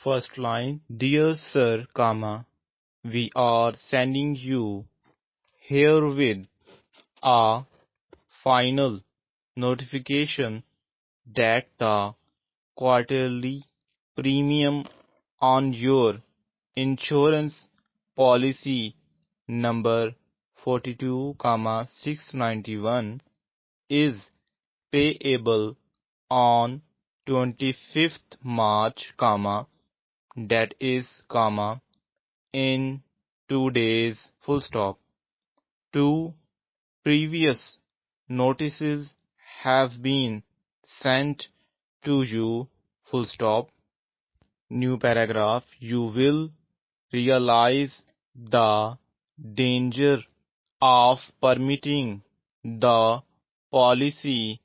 First line, Dear Sir, we are sending you herewith a final notification that the quarterly premium on your insurance policy number 42,691 is payable on 25th March, that is, in 2 days, full stop. 2 previous notices have been sent to you, full stop. New paragraph. You will realize the danger of permitting the policy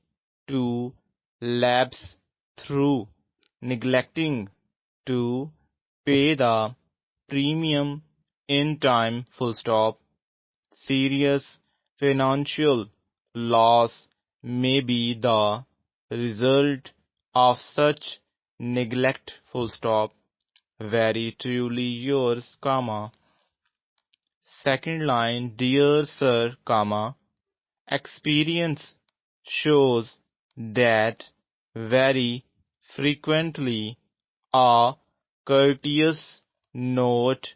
to lapse through neglecting to pay the premium in time, full stop. Serious financial loss may be the result of such neglect, full stop. Very truly yours, Second line, Dear Sir, experience shows that very frequently a courteous note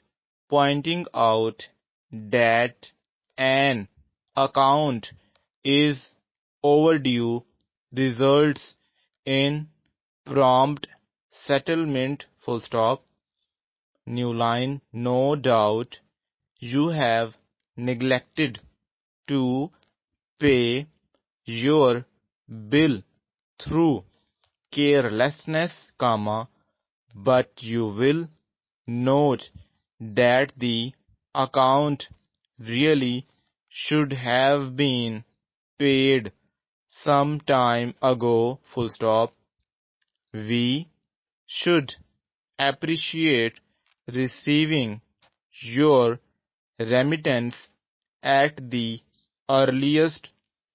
pointing out that an account is overdue results in prompt settlement, full stop. New line, no doubt you have neglected to pay your bill through carelessness, but you will note that the account really should have been paid some time ago, full stop. We should appreciate receiving your remittance at the earliest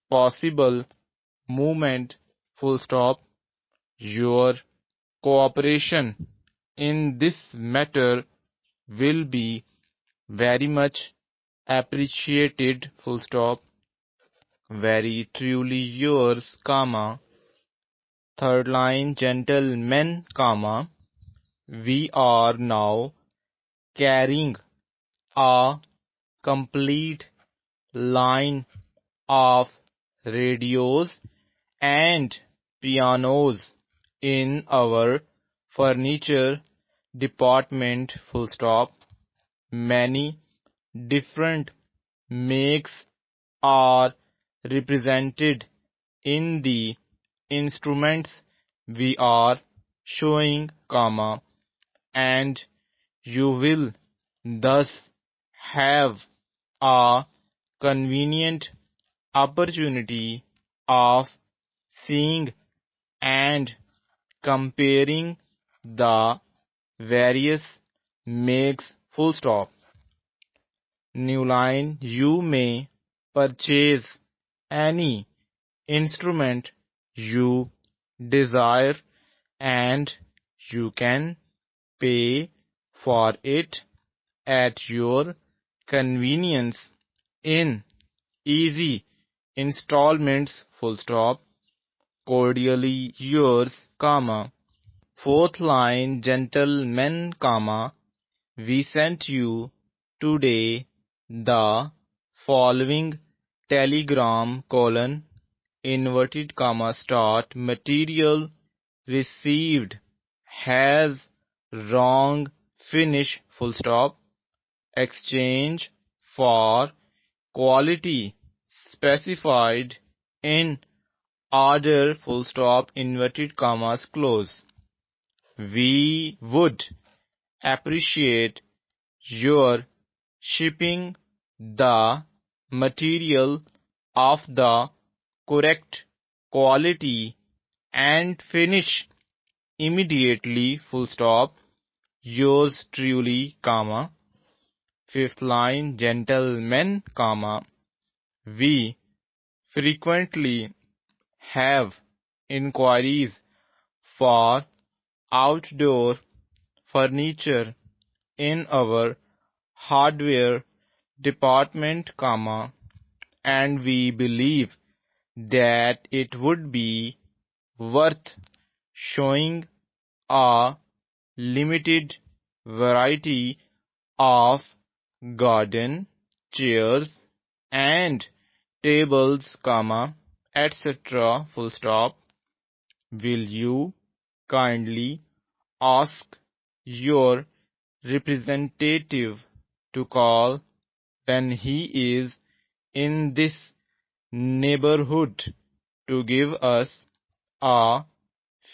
possible moment, full stop. Your cooperation in this matter will be very much appreciated, full stop. Very truly yours, Third line, Gentlemen, we are now carrying a complete line of radios and pianos in our furniture department, full stop. Many different makes are represented in the instruments we are showing, and you will thus have a convenient opportunity of seeing and comparing the various makes, full stop. New line, you may purchase any instrument you desire and you can pay for it at your convenience in easy installments, full stop. Cordially yours, Fourth line, Gentlemen, we sent you today the following telegram, inverted comma start, material received has wrong finish, full stop. Exchange for quality specified in order, full stop, inverted commas close. We would appreciate your shipping the material of the correct quality and finish immediately, full stop. Yours truly, Fifth line, Gentlemen, we frequently have inquiries for outdoor furniture in our hardware department, and we believe that it would be worth showing a limited variety of garden chairs and tables, etc. Full stop. Will you kindly ask your representative to call when he is in this neighborhood to give us a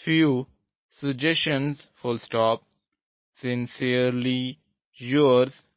few suggestions? Full stop. Sincerely yours,